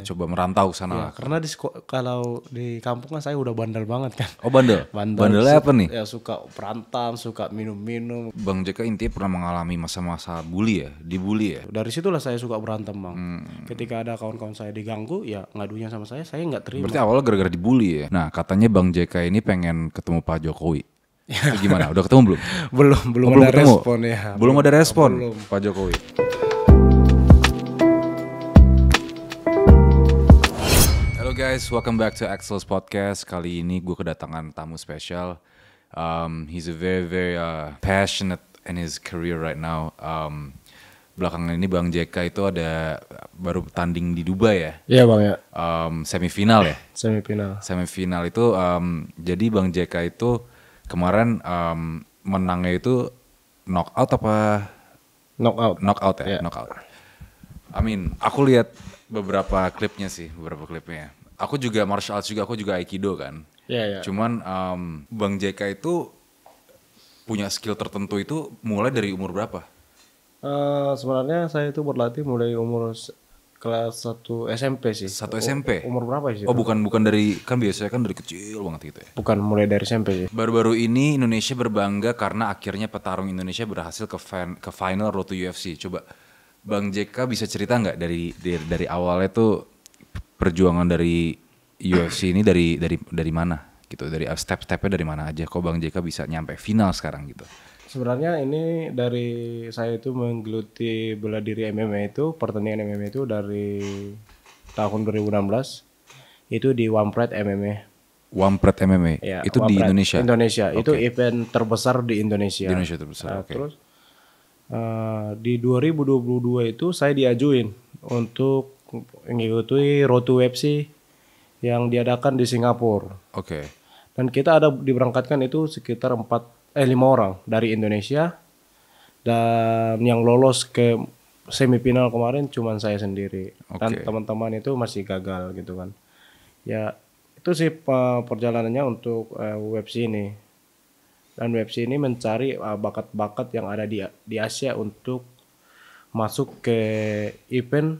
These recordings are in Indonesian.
coba merantau ke sana. Ya, karena kalau di kampung kan saya udah bandel banget kan. Oh bandel? Bandelnya apa nih? Ya suka berantem, suka minum-minum. Bang JK intinya pernah mengalami masa-masa bully ya, dibully ya. Dari situlah saya suka berantem bang. Ketika ada kawan-kawan saya diganggu, ya ngadunya sama saya nggak terima. Berarti awalnya gara-gara dibully ya. Nah katanya Bang JK ini pengen ketemu Pak Jokowi. Itu gimana? Udah ketemu belum? belum belum ada ketemu? respon ya. Belum ada respon Pak Jokowi. Halo guys, welcome back to Axel's Podcast. Kali ini gue kedatangan tamu spesial. He's a very passionate in his career right now. Belakangan ini Bang JK itu ada baru tanding di Dubai ya? Iya bang ya. Semifinal ya? Semifinal itu jadi Bang JK itu kemarin menangnya itu knockout apa? Knockout ya? Yeah. Knockout. Aku lihat beberapa klipnya. Aku juga martial arts juga, aku juga aikido kan. Iya. Cuman Bang JK itu punya skill tertentu itu mulai dari umur berapa? Sebenarnya saya itu berlatih mulai umur kelas 1 SMP sih. 1 SMP? Umur berapa sih? Oh bukan dari, kan biasanya kan dari kecil banget gitu ya? Bukan, mulai dari SMP sih. Baru-baru ini Indonesia berbangga karena akhirnya petarung Indonesia berhasil ke final Road to UFC. Coba Bang JK bisa cerita nggak dari awalnya tuh perjuangan dari UFC ini dari mana gitu, dari step-stepnya dari mana aja kok Bang JK bisa nyampe final sekarang gitu. Sebenarnya ini dari saya itu menggeluti bela diri MMA itu, pertandingan MMA itu dari tahun 2016 itu di One Pride MMA. One Pride MMA Ya, itu One di Pride, Indonesia. Okay. Itu event terbesar di Indonesia. Di Indonesia terbesar. Nah, terus di 2022 itu saya diajuin untuk mengikuti Road to UFC yang diadakan di Singapura. Oke. Dan kita ada diberangkatkan itu sekitar 5 orang dari Indonesia, dan yang lolos ke semifinal kemarin cuma saya sendiri. Dan teman-teman itu masih gagal gitu kan. Ya itu sih perjalanannya untuk UFC ini. Dan UFC ini mencari bakat-bakat yang ada di Asia untuk masuk ke event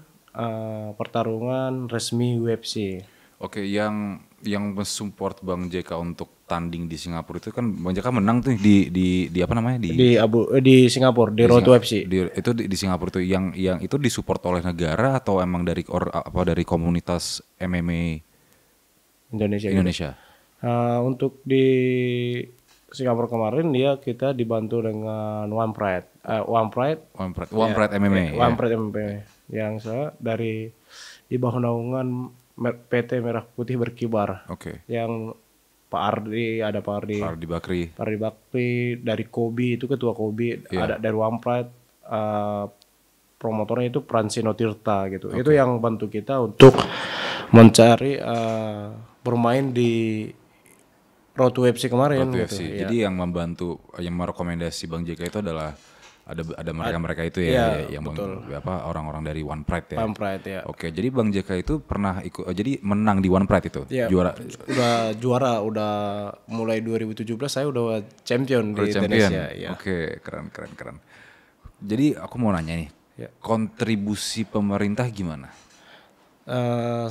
pertarungan resmi UFC. Oke, yang mensupport Bang JK untuk tanding di Singapura itu kan Bang JK menang tuh di apa namanya di Singapura di Road to UFC. Itu di Singapura tuh yang itu disupport oleh negara atau emang dari komunitas MMA Indonesia. Gitu. Untuk di Singapura kemarin kita dibantu dengan One Pride MMA. One Pride MMA yang saya dari di bawah naungan PT Merah Putih Berkibar. Yang Pak Ardi Bakri dari Kobi, itu ketua Kobi, ada dari One Pride, promotornya itu Pransino Tirta gitu. Itu yang bantu kita untuk mencari bermain di Road to UFC kemarin gitu. Jadi yang membantu, yang merekomendasi Bang JK itu adalah ada mereka itu ya, yang orang-orang dari One Pride ya. One Pride ya. Oke, jadi Bang JK itu pernah ikut, jadi menang di One Pride itu. Ya, juara udah mulai 2017 saya udah champion di Indonesia. Ya. Oke, keren. Jadi aku mau nanya nih, kontribusi pemerintah gimana?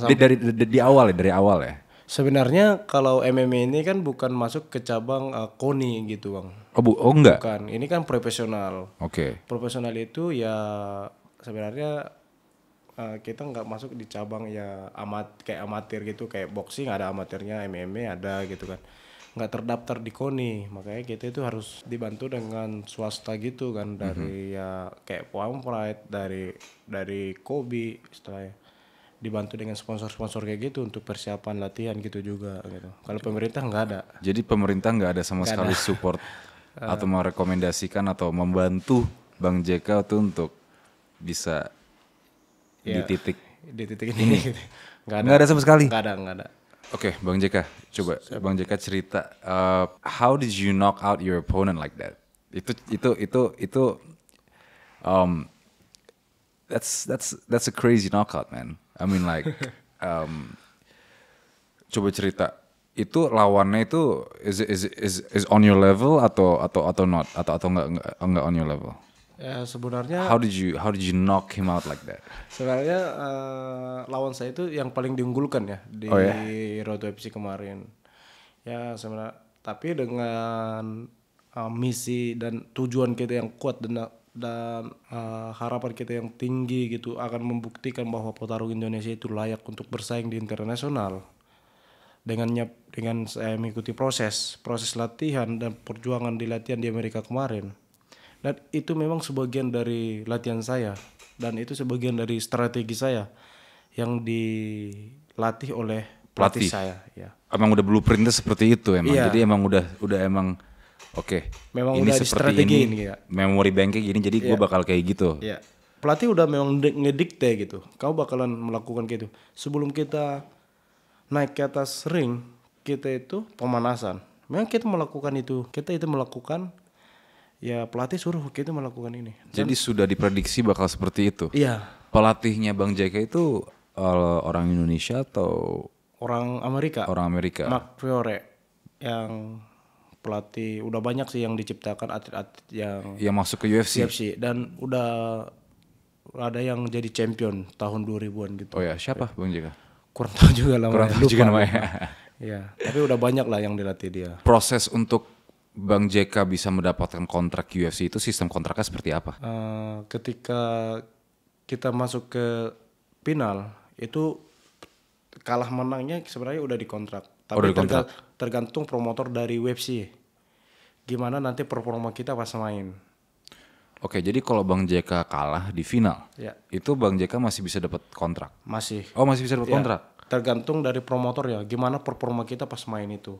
Dari awal ya. Sebenarnya kalau MMA ini kan bukan masuk ke cabang KONI gitu bang. Oh enggak? Bukan, ini kan profesional. Profesional itu ya sebenarnya kita nggak masuk di cabang ya kayak amatir gitu, kayak boxing ada amatirnya, MMA ada gitu kan. Nggak terdaftar di KONI, makanya kita itu harus dibantu dengan swasta gitu kan, dari ya kayak One Pride, dari Kobi istilahnya. Dibantu dengan sponsor-sponsor kayak gitu untuk persiapan latihan gitu juga gitu. Kalau pemerintah nggak ada. Jadi pemerintah nggak ada sama sekali support atau merekomendasikan atau membantu Bang JK tuh untuk bisa di titik ini. Nggak ada sama sekali. Nggak ada. Oke, Bang JK, coba Bang JK cerita how did you knock out your opponent like that? Itu that's a crazy knockout, man. Coba cerita. Itu lawannya itu is on your level atau not atau enggak on your level? Ya sebenarnya How did you knock him out like that? sebenarnya lawan saya itu yang paling diunggulkan ya di Oh, ya? Road to FC kemarin. Ya sebenarnya tapi dengan misi dan tujuan kita yang kuat dan harapan kita yang tinggi gitu akan membuktikan bahwa petarung Indonesia itu layak untuk bersaing di internasional. Dengan saya mengikuti proses latihan dan perjuangan di latihan di Amerika kemarin. Dan itu memang sebagian dari latihan saya dan itu sebagian dari strategi saya yang dilatih oleh pelatih saya ya. Emang udah blueprintnya seperti itu emang. Iya. Jadi emang udah emang oke. Memang Ini udah seperti distrategiin ini. ya. Memory banknya gini jadi gue bakal kayak gitu. Ya. Pelatih udah memang ngedikte gitu. Kau bakalan melakukan gitu. Sebelum kita naik ke atas ring, kita itu pemanasan. Memang kita melakukan itu. Kita itu melakukan ya pelatih suruh kita melakukan ini. Jadi sudah diprediksi bakal seperti itu. Iya. Pelatihnya Bang JK itu orang Indonesia atau Orang Amerika. orang Amerika? Mark Fiore yang pelatih udah banyak sih yang diciptakan atlet-atlet yang masuk ke UFC. UFC dan udah ada yang jadi champion tahun 2000-an gitu. Oh ya, siapa Bang JK? Kurang tahu juga lah. Kurang tahu juga namanya. Iya, tapi udah banyak lah yang dilatih dia. Proses untuk Bang JK bisa mendapatkan kontrak UFC itu sistem kontraknya seperti apa? Ketika kita masuk ke final itu kalah menangnya sebenarnya udah dikontrak. Tapi tergantung promotor dari UFC. Gimana nanti performa kita pas main. Oke, jadi kalau Bang JK kalah di final, Ya. itu Bang JK masih bisa dapat kontrak? Masih. Oh, masih bisa dapat kontrak? Tergantung dari promotor ya. Gimana performa kita pas main itu.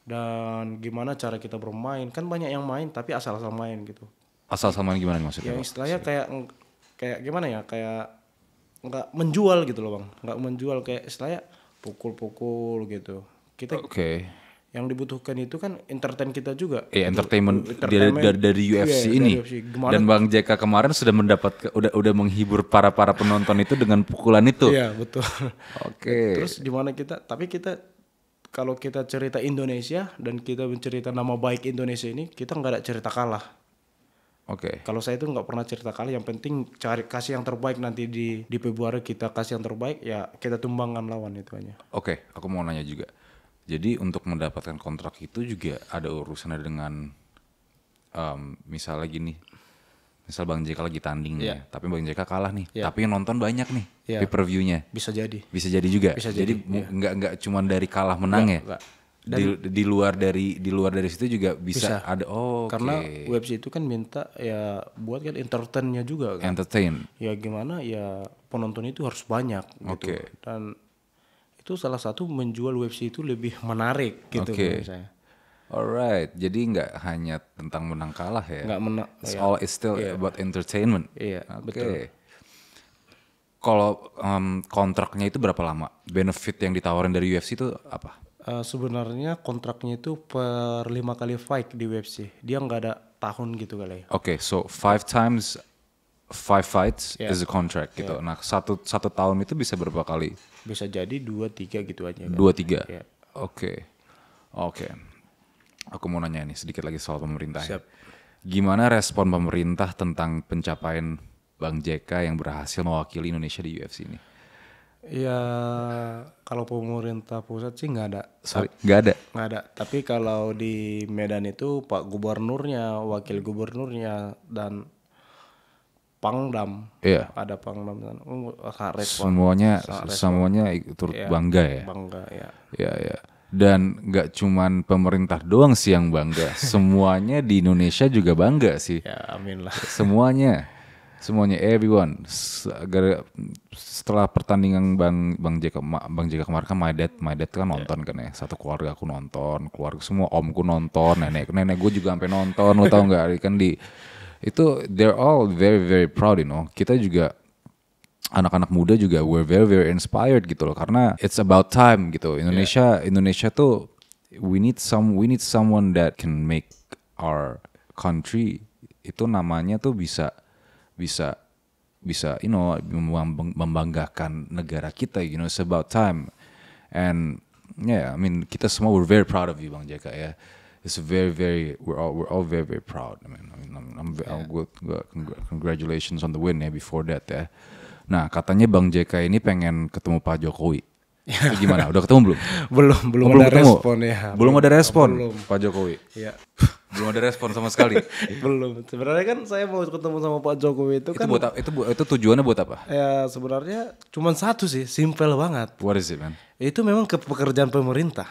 Dan gimana cara kita bermain. Kan banyak yang main tapi asal-asal main gitu. Asal sama gimana maksudnya? Ya istilahnya kayak gimana ya, kayak nggak menjual gitu loh Bang, nggak menjual, kayak istilahnya pukul-pukul gitu. Kita yang dibutuhkan itu kan entertain kita juga. Entertainment dari UFC ini. Dari UFC. Dan Bang JK kemarin sudah udah menghibur para penonton itu dengan pukulan itu. Iya betul. Oke. Terus di mana tapi kita kalau kita cerita Indonesia dan kita mencerita nama baik Indonesia ini, kita nggak ada cerita kalah. Oke. Kalau saya itu nggak pernah cerita kalah, yang penting kasih yang terbaik nanti di Februari, kita kasih yang terbaik ya, kita tumbangkan lawan itu aja. Oke, aku mau nanya juga. Jadi untuk mendapatkan kontrak itu juga ada urusannya dengan misalnya gini, misal Bang JK lagi tanding nih, tapi Bang JK kalah nih, tapi yang nonton banyak nih pay-per-view-nya. Bisa jadi juga. Bisa jadi nggak cuma dari kalah menang ya. Di luar dari situ juga bisa. Ada. Karena UFC itu kan minta ya buat kan entertainnya juga kan. Entertain. Ya gimana ya, penonton itu harus banyak gitu. Dan itu salah satu menjual UFC itu lebih menarik gitu menurut saya. Alright, jadi nggak hanya tentang menang kalah ya. Nggak menang. It's still about entertainment. Iya, betul. Kalau kontraknya itu berapa lama? Benefit yang ditawarin dari UFC itu apa? Sebenarnya kontraknya itu per 5 kali fight di UFC. Dia nggak ada tahun gitu kali ya. Oke, so 5 times 5 fights is a contract gitu. Nah, satu tahun itu bisa berapa kali? Bisa jadi 2-3 gitu aja kan. 2-3? Yeah. Oke. Aku mau nanya nih sedikit lagi soal pemerintah. Siap. Gimana respon pemerintah tentang pencapaian Bang JK yang berhasil mewakili Indonesia di UFC ini? Ya kalau pemerintah pusat sih nggak ada. Nggak ada? Nggak ada. Tapi kalau di Medan itu Pak Gubernurnya, Wakil Gubernurnya, dan Pangdam. Ada Pangdam. Semuanya turut bangga ya? Bangga ya. Iya. Dan nggak cuman pemerintah doang sih yang bangga. Semuanya di Indonesia juga bangga sih. Ya amin lah. Semuanya everyone. Setelah pertandingan Bang JK kemarin kan my dad kan nonton kan ya, satu keluarga aku nonton, keluarga semua, omku nonton, nenek gue juga sampai nonton, lo tau nggak kan itu they're all very very proud, you know. Kita juga anak-anak muda juga we're very very inspired gitu loh, karena it's about time gitu. Indonesia tuh we need someone that can make our country itu namanya tuh bisa you know, membanggakan negara kita, you know. It's about time. And I mean kita semua we're very proud of you Bang JK ya. it's very we're all very proud. I mean, I'm good. Congratulations on the win ya before that ya. Nah, katanya Bang JK ini pengen ketemu Pak Jokowi. Itu gimana? Udah ketemu belum? belum ada ketemu? respon ya. Belum ada respon Belum. Pak Jokowi. Iya. Belum ada respon sama sekali. Belum. Sebenarnya kan saya mau ketemu sama Pak Jokowi itu kan. Itu tujuannya buat apa? Ya sebenarnya cuma satu sih, simple banget. What is it, man? Itu memang pekerjaan pemerintah,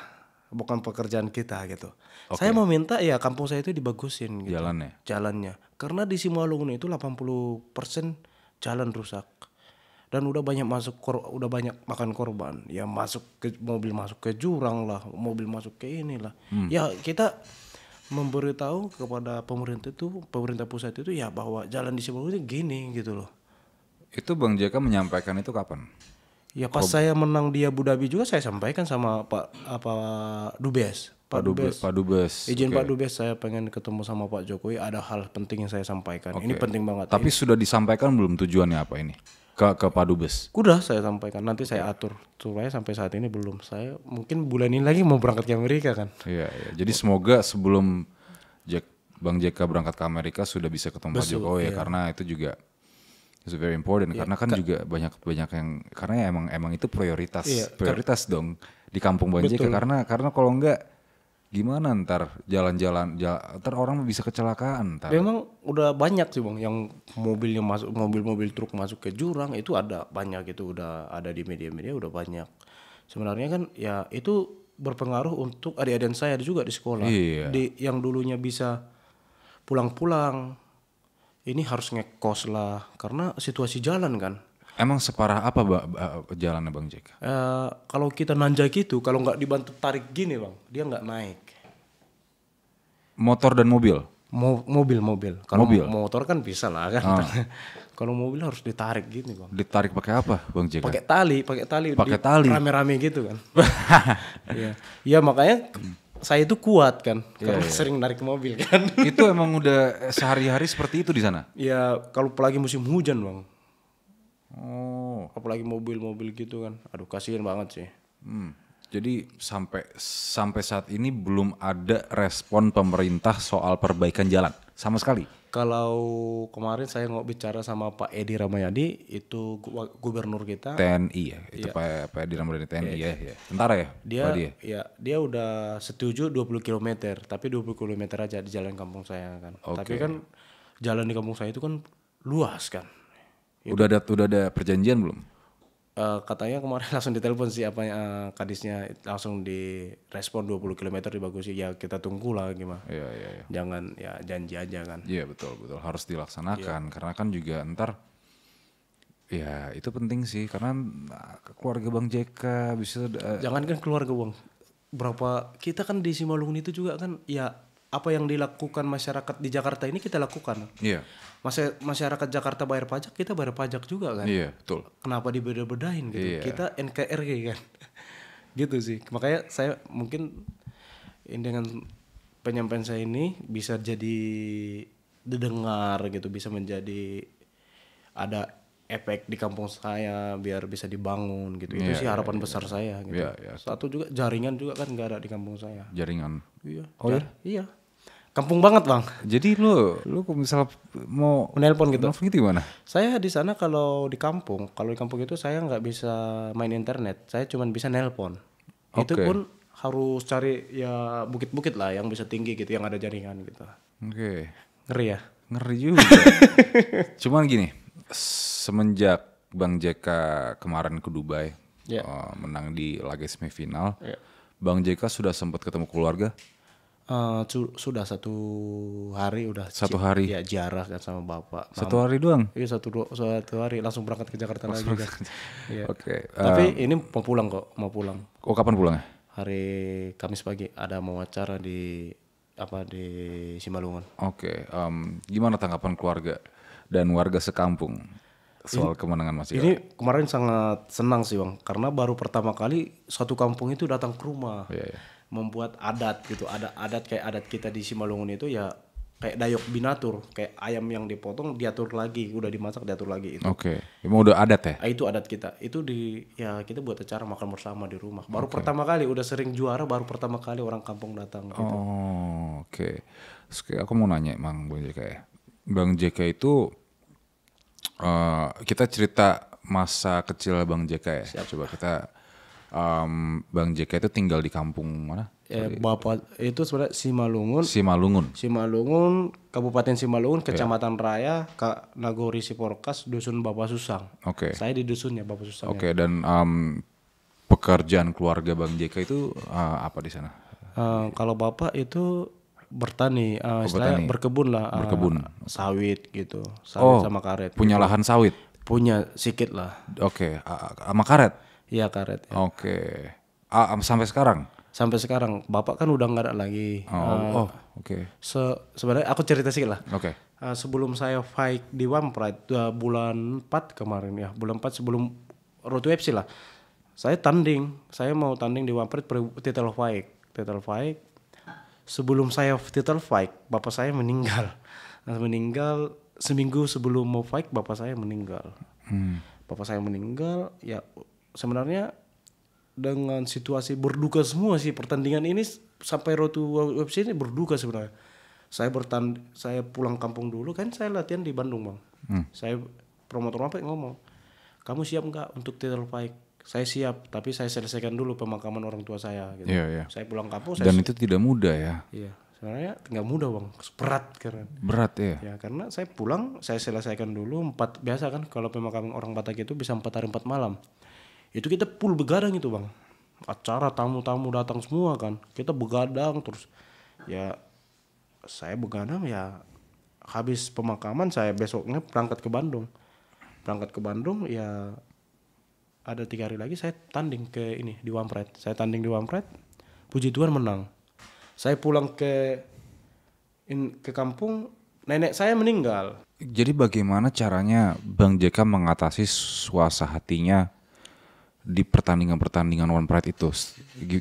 bukan pekerjaan kita gitu. Saya mau minta ya kampung saya itu dibagusin gitu. Jalannya. Karena di Simalungun itu 80% jalan rusak. Dan udah banyak makan korban. Ya mobil masuk ke jurang lah, mobil masuk ke inilah. Ya kita memberitahu kepada pemerintah pusat itu ya bahwa jalan di Simalungun itu gini gitu loh. Itu Bang JK menyampaikan itu kapan? Ya pas saya menang di Abu Dhabi juga saya sampaikan sama Pak Dubes. Pak Dubes. Izin Pak Dubes, saya pengen ketemu sama Pak Jokowi, ada hal penting yang saya sampaikan. Ini penting banget. Tapi sudah disampaikan belum tujuannya apa ini? Ke Pak Dubes? Udah saya sampaikan, nanti saya atur. Supaya sampai saat ini belum. Saya mungkin bulan ini lagi mau berangkat ke Amerika kan. Iya. Jadi semoga sebelum Bang JK berangkat ke Amerika sudah bisa ketemu Pak Jokowi ya, karena itu juga it's very important karena kan juga banyak yang karena emang itu prioritas dong di kampung Bang JK karena kalau enggak gimana ntar jalan-jalan ntar orang bisa kecelakaan ntar. Memang udah banyak sih Bang yang mobilnya masuk, mobil truk masuk ke jurang itu ada banyak, itu udah ada di media-media udah banyak. Sebenarnya kan ya itu berpengaruh untuk adik-adik saya juga di sekolah. Yang dulunya bisa pulang-pulang ini harus ngekos lah karena situasi jalan kan. Emang separah apa jalannya Bang JK? Kalau kita nanjak gitu, kalau nggak dibantu tarik gini Bang, dia nggak naik. Motor dan mobil? Mobil. Kalau motor kan bisa lah kan. Kalau mobil harus ditarik gini Bang. Ditarik pakai apa Bang JK? Pakai tali. Rame-rame gitu kan. Iya makanya saya itu kuat kan, karena sering narik mobil kan. Itu emang udah sehari-hari seperti itu di sana? Ya kalau apalagi musim hujan Bang. Apalagi mobil-mobil gitu kan, aduh kasihan banget sih. Jadi sampai saat ini belum ada respon pemerintah soal perbaikan jalan sama sekali. Kalau kemarin saya bicara sama Pak Edi Ramayadi, itu gubernur kita. TNI ya, itu Pak Edi Ramayadi TNI ya. Tentara ya? Dia udah setuju 20 km, tapi 20 km aja di jalan kampung saya kan. Tapi kan jalan di kampung saya itu kan luas kan. Udah ada perjanjian belum? Katanya kemarin langsung ditelepon sih kadisnya, langsung direspon 20 km dibagusin. Ya kita tunggu lah gimana. Iya. Jangan ya janji aja kan. Iya betul harus dilaksanakan karena kan juga ntar ya itu penting sih karena keluarga Bang JK bisa. Jangan kan keluarga Bang. Berapa kita kan di Simalungun itu juga kan ya apa yang dilakukan masyarakat di Jakarta ini kita lakukan. Iya. Masyarakat Jakarta bayar pajak, kita bayar pajak juga kan. Iya, betul. Kenapa dibeda-bedain gitu? Iya. Kita NKRI kan. Gitu sih. Makanya saya mungkin dengan penyampaian saya ini bisa jadi didengar gitu, bisa menjadi ada efek di kampung saya biar bisa dibangun gitu. Itu sih harapan besar saya gitu. Satu juga jaringan juga kan nggak ada di kampung saya. Jaringan. Iya. Iya. Kampung banget Bang. Jadi lu misal mau menelpon gitu gimana? Saya di sana kalau di kampung itu saya nggak bisa main internet. Saya cuma bisa nelpon. Itu pun harus cari ya bukit-bukit lah yang bisa tinggi gitu, yang ada jaringan gitu. Ngeri ya? Ngeri juga. Cuman gini, semenjak Bang JK kemarin ke Dubai menang di laga semifinal, Bang JK sudah sempat ketemu keluarga? Sudah 1 hari udah. 1 hari? Ya ziarah kan sama bapak. 1 hari doang? Iya 1 hari langsung berangkat ke Jakarta lagi kan. Tapi ini mau pulang. Oh kapan pulangnya? Hari Kamis pagi ada mau acara di Simalungun. Gimana tanggapan keluarga dan warga sekampung soal kemenangan Mas JK? Ini kemarin sangat senang sih Bang, karena baru pertama kali satu kampung itu datang ke rumah. Membuat adat gitu, ada adat kayak adat kita di Simalungun itu ya kayak dayok binatur, kayak ayam yang dipotong diatur lagi, udah dimasak diatur lagi itu. Oke. Emang udah adat ya? Itu adat kita. Itu ya kita buat acara makan bersama di rumah. Baru pertama kali udah sering juara, baru pertama kali orang kampung datang gitu. Oh, oke. Terus kayak aku mau nanya Bang JK ya. Bang JK itu kita cerita masa kecil Bang JK ya. Coba kita Bang JK itu tinggal di kampung mana? Bapak itu sebenarnya Simalungun. Simalungun, Kabupaten Simalungun, Kecamatan Raya, Nagori Siporkas, Dusun Bapak Susang. Oke. Saya di dusunnya Bapak Susang. Oke, dan pekerjaan keluarga Bang JK itu apa di sana? Kalau bapak itu bertani, istilahnya berkebun lah. Sawit gitu, sawit sama karet. Punya lahan sawit? Punya sedikit lah. Oke, sama karet? Iya karet. Ya. Oke. Sampai sekarang? Sampai sekarang bapak kan udah nggak ada lagi. Oke. Sebenarnya aku cerita sedikit lah. Oke. Sebelum saya fight di One-Pride bulan 4 kemarin ya, bulan 4 sebelum Road to FC lah. Saya mau tanding di One-Pride title fight. Sebelum saya title fight, bapak saya meninggal. Meninggal seminggu sebelum mau fight, bapak saya meninggal. Bapak saya meninggal, ya sebenarnya dengan situasi berduka semua sih pertandingan ini sampai Road to UFC ini berduka sebenarnya. Saya pulang kampung dulu kan, saya latihan di Bandung Bang. Saya promotor apa ngomong, kamu siap nggak untuk title fight? Saya siap, tapi saya selesaikan dulu pemakaman orang tua saya. Gitu. Saya pulang kampung. Dan itu tidak mudah ya? Iya, sebenarnya nggak mudah Bang, berat karena. Berat ya? Ya karena saya pulang, saya selesaikan dulu biasa kan kalau pemakaman orang Batak itu bisa 4 hari 4 malam. Itu kita full begadang itu Bang, acara tamu-tamu datang semua kan, kita begadang terus. Ya saya begadang ya, habis pemakaman saya besoknya berangkat ke Bandung ya, ada 3 hari lagi saya tanding di One-Pride. Saya tanding di One-Pride, puji Tuhan menang. Saya pulang ke kampung, nenek saya meninggal. Jadi bagaimana caranya Bang JK mengatasi suasana hatinya di pertandingan One-Pride itu?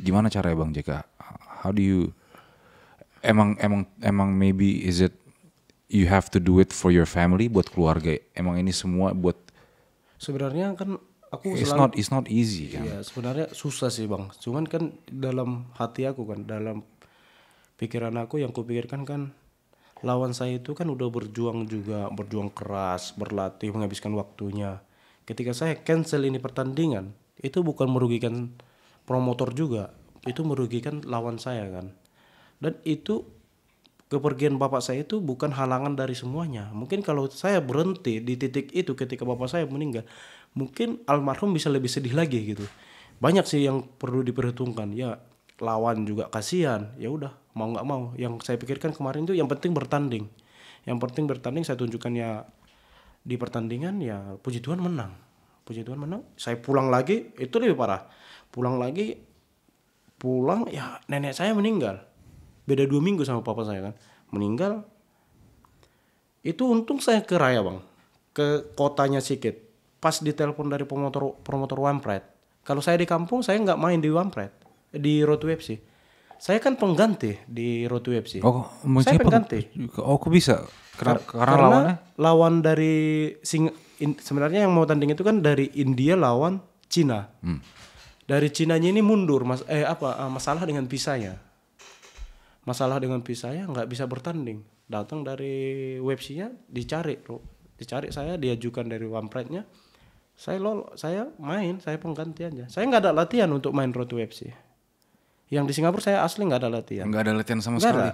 Gimana caranya Bang JK? How do you emang maybe is it you have to do it for your family, buat keluarga? Emang ini semua buat, sebenarnya kan aku it's not easy kan? Iya, sebenarnya susah sih Bang. Cuman kan dalam hati aku kan, dalam pikiran aku yang kupikirkan kan, lawan saya itu kan udah berjuang keras, berlatih, menghabiskan waktunya. Ketika saya cancel ini pertandingan, itu bukan merugikan promotor juga, itu merugikan lawan saya kan. Dan itu kepergian bapak saya itu bukan halangan dari semuanya. Mungkin kalau saya berhenti di titik itu ketika bapak saya meninggal, mungkin almarhum bisa lebih sedih lagi gitu. Banyak sih yang perlu diperhitungkan. Ya lawan juga kasihan. Ya udah, mau nggak mau. Yang saya pikirkan kemarin itu yang penting bertanding. Saya tunjukkan ya di pertandingan, ya puji Tuhan menang. Saya pulang lagi, itu lebih parah. Pulang ya nenek saya meninggal. Beda 2 minggu sama papa saya kan. Meninggal. Itu untung saya ke Raya Bang. Ke kotanya sedikit. Pas ditelepon dari promotor One-Pride. Kalau saya di kampung, saya nggak main di One-Pride. Di Road to UFC. Saya kan pengganti di Road to UFC. Oh, saya pengganti. Kok bisa? Karena lawan dari sebenarnya yang mau tanding itu kan dari India lawan Cina. Dari Cinanya ini mundur, masalah dengan visanya. Nggak bisa bertanding. Datang dari UFC-nya dicari saya, diajukan dari One-Pride-nya. Saya main, saya pengganti aja. Saya nggak ada latihan untuk main Road to UFC. Yang di Singapura saya asli nggak ada latihan. Nggak ada latihan sama sekali.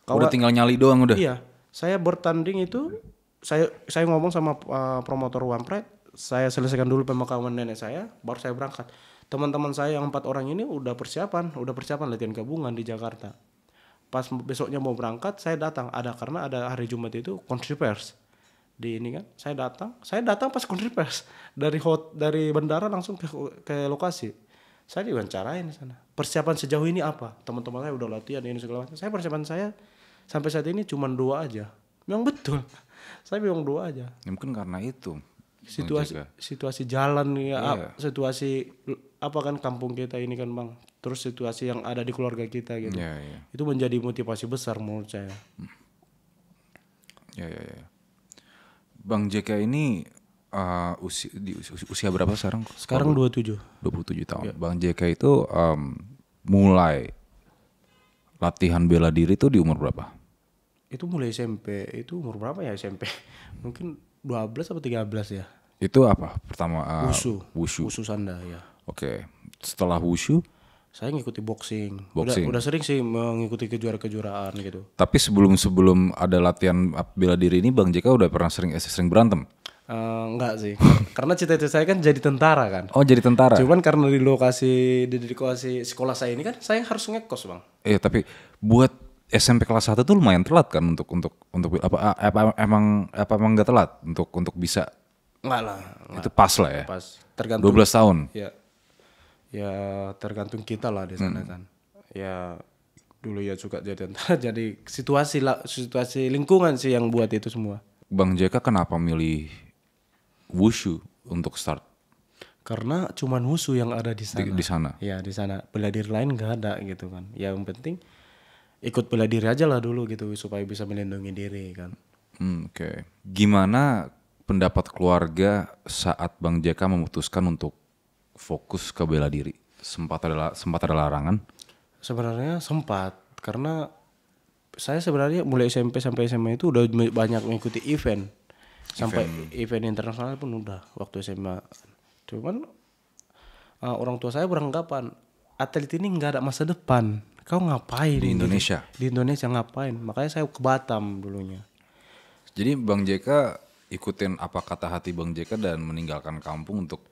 Udah tinggal nyali doang udah. Iya, saya bertanding itu, saya ngomong sama promotor One-Pride, saya selesaikan dulu pemakaman nenek saya, baru saya berangkat. Teman-teman saya yang 4 orang ini udah persiapan latihan gabungan di Jakarta. Pas besoknya mau berangkat, saya datang karena ada hari Jumat itu konferensi pers di ini kan. Saya datang pas konferensi pers dari bandara langsung ke lokasi. Saya diwawancarain di sana. Persiapan sejauh ini apa? Teman-teman saya udah latihan ini segala macam. Persiapan saya sampai saat ini cuma 2 aja. Memang betul. Saya bilang 2 aja. Ya, mungkin karena itu. Situasi jalan ya, situasi apa kan kampung kita ini kan Bang. Terus situasi yang ada di keluarga kita gitu. Itu menjadi motivasi besar menurut saya. Ya. Bang JK ini usia berapa sekarang? Sekarang 27. 27 tahun. Bang JK itu mulai latihan bela diri itu di umur berapa? Itu mulai SMP. Itu umur berapa ya SMP? Mungkin 12 atau 13 ya. Itu apa? Pertama Wushu. Wushu. Wushu Sanda ya. Oke. Setelah Wushu, saya ngikuti boxing. Boxing. Udah sering sih mengikuti kejuaraan gitu. tapi sebelum ada latihan bela diri ini Bang JK udah pernah sering berantem? Enggak sih. Karena cita-cita saya kan jadi tentara kan. Oh, jadi tentara. Cuman karena di lokasi sekolah saya ini kan saya harus ngekos, Bang. Tapi buat SMP kelas 1 tuh lumayan telat kan untuk emang enggak telat untuk bisa. Enggak lah. Itu pas lah ya. Pas tergantung 12 tahun. Ya tergantung kita lah di sana kan. Ya dulu ya suka jadi tentara. Jadi situasi lingkungan sih yang buat itu semua. Bang JK kenapa milih Wushu untuk start Karena cuman wushu yang ada di sana. di sana? Ya di sana. Bela diri lain nggak ada gitu kan. Yang penting ikut bela diri aja lah dulu gitu supaya bisa melindungi diri kan. Oke. Gimana pendapat keluarga saat Bang JK memutuskan untuk fokus ke bela diri? Sempat ada larangan? Sebenarnya sempat karena saya sebenarnya mulai SMP sampai SMA itu udah banyak mengikuti event. Sampai event internasional pun udah waktu SMA. Cuman orang tua saya beranggapan atlet ini nggak ada masa depan. Kau ngapain Di Indonesia? Di Indonesia ngapain? Makanya saya ke Batam dulunya. Jadi Bang JK ikutin apa kata hati Bang JK dan meninggalkan kampung untuk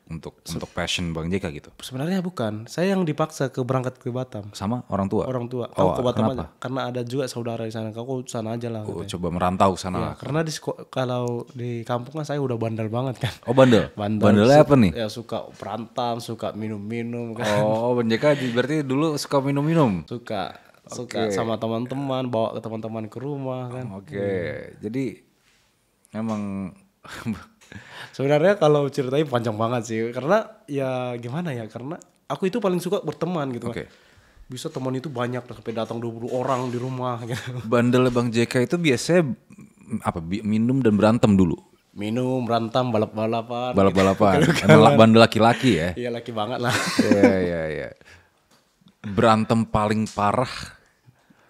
passion Bang JK gitu? Sebenarnya bukan. Saya yang dipaksa berangkat ke Batam. Sama orang tua? Orang tua. Kau ke Batam kenapa? aja. Karena ada juga saudara di sana. Kau sana aja lah. Coba merantau ke sana. Ya, karena kalau di kampung kan saya udah bandel banget kan. Oh, bandel? Bandelnya apa nih? Ya suka berantem, suka minum-minum kan. Oh, Bang JK berarti dulu suka minum-minum? Suka sama teman-teman, bawa ke teman-teman ke rumah kan. Oke. Jadi emang sebenarnya kalau ceritain panjang banget sih. Karena ya gimana ya, karena aku itu paling suka berteman gitu kan. Bisa teman itu banyak sampai datang 20 orang di rumah gitu. Bandel Bang JK itu biasanya apa? Minum dan berantem dulu? Minum, berantem, balap-balapan. Balap-balapan. Emang bandel laki-laki ya? Iya, laki banget lah. Iya. Berantem paling parah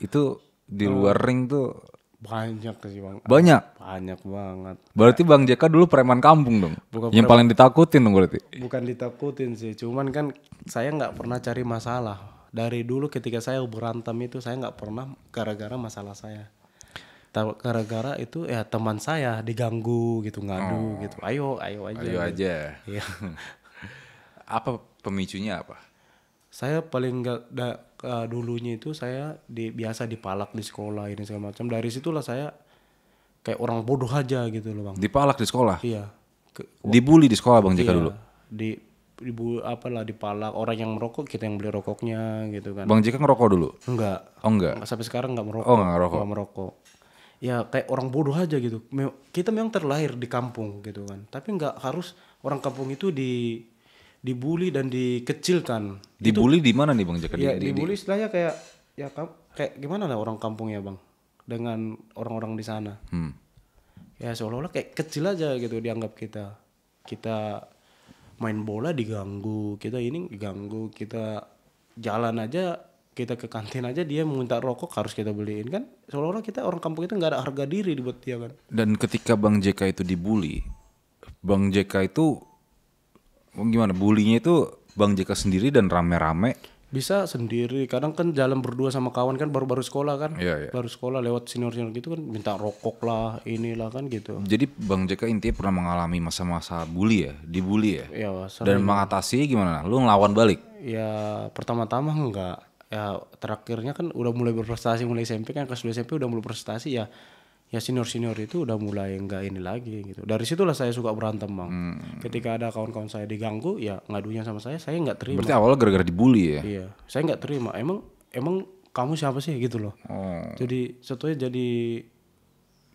itu di luar ring tuh banyak sih Bang. Banyak Banget. Berarti Bang JK dulu preman kampung dong? Bukan yang paling ditakutin dong berarti? Bukan ditakutin sih, cuman kan saya nggak pernah cari masalah. Dari dulu ketika saya berantem itu saya nggak pernah gara-gara masalah saya. Gara-gara itu ya teman saya diganggu gitu, ngadu gitu. Ayo aja. Ayo aja. Iya. Apa pemicunya apa? Saya paling dulunya itu saya biasa dipalak di sekolah ini segala macam. Dari situlah saya kayak orang bodoh aja gitu loh Bang. Dipalak di sekolah? Iya. Dibully di sekolah Bang JK dulu? Dipalak orang yang merokok, kita yang beli rokoknya gitu kan. Bang JK ngerokok dulu? Enggak. Oh enggak? Sampai sekarang enggak merokok. Oh enggak ngerokok? Enggak merokok. Ya kayak orang bodoh aja gitu. Kita memang terlahir di kampung gitu kan. Tapi enggak harus orang kampung itu dibully dan dikecilkan. Dibully di mana nih Bang JK? Ya dibully istilahnya kayak gimana lah orang kampung ya Bang dengan orang-orang di sana. Ya seolah-olah kayak kecil aja gitu dianggap kita. Kita main bola diganggu, kita ini diganggu, kita jalan aja, kita ke kantin aja dia minta rokok harus kita beliin kan. Seolah-olah kita orang kampung itu nggak ada harga diri buat dia kan. Dan ketika Bang JK itu dibully, Bang JK itu gimana? Bulinya itu Bang JK sendiri dan rame-rame? Bisa sendiri, kadang kan jalan berdua sama kawan kan baru-baru sekolah kan. Iya. Baru sekolah lewat senior-senior gitu kan minta rokok lah, inilah kan gitu. Jadi Bang JK intinya pernah mengalami masa-masa bully ya, dibully ya? Ya, dan mengatasi gimana? Lu ngelawan balik? Ya pertama-tama enggak. Ya terakhirnya kan udah mulai berprestasi, mulai SMP kan kelas 2 SMP udah mulai berprestasi ya. Ya senior-senior itu udah mulai enggak ini lagi gitu. Dari situlah saya suka berantem Bang. Ketika ada kawan-kawan saya diganggu ya ngadunya sama saya enggak terima. Berarti awalnya gara-gara dibully ya? Iya, saya enggak terima. Emang kamu siapa sih gitu loh. Jadi sebetulnya jadi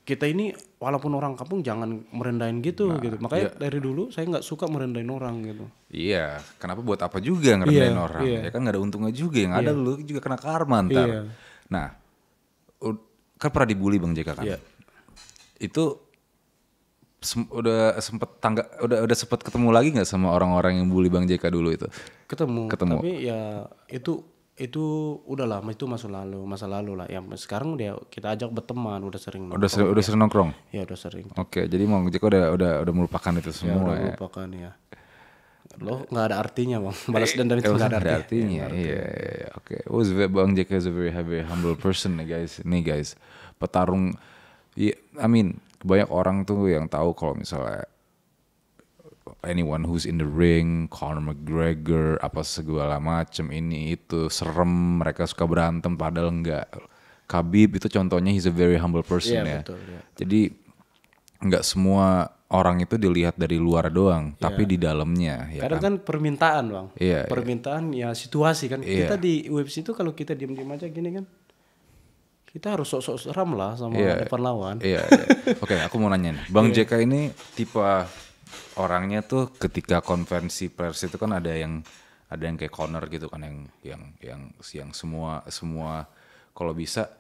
kita ini walaupun orang kampung jangan merendahin gitu gitu. Makanya dari dulu saya enggak suka merendahin orang gitu. Iya, kenapa buat apa juga ngerendahin orang? Ya kan enggak ada untungnya juga, yang ada lu juga kena karma ntar. Nah, kan pernah dibully Bang JK kan? Iya. Itu udah sempet ketemu lagi nggak sama orang-orang yang bully Bang JK dulu itu? Ketemu. Ketemu. Tapi ya itu udah lama, itu masa lalu lah. Yang sekarang dia kita ajak berteman, udah sering nongkrong. Udah sering nongkrong. Ya udah sering. Oke, jadi Bang JK udah melupakan itu Ya semua udah ya. melupakan ya. Lo nggak ada artinya bang, balas dendam itu nggak ada artinya. Iya. Oke. Bang JK is a very humble person nih guys. Nih guys, petarung. I mean, banyak orang tuh yang tahu kalau misalnya anyone who's in the ring, Conor McGregor, apa segala macem ini itu serem, mereka suka berantem padahal enggak. Khabib itu contohnya, he's a very humble person ya. Betul, ya. Jadi enggak semua orang itu dilihat dari luar doang, tapi di dalamnya. Ya Kadang kan permintaan bang, Iya, permintaan ya situasi kan. Kita di UFC itu kalau kita diem-diem aja gini kan, kita harus sok-sok seram lah sama depan lawan. Iya. Oke, aku mau nanya nih. Bang JK ini tipe orangnya tuh ketika konferensi pers itu kan ada yang kayak Conor gitu kan, yang semua kalau bisa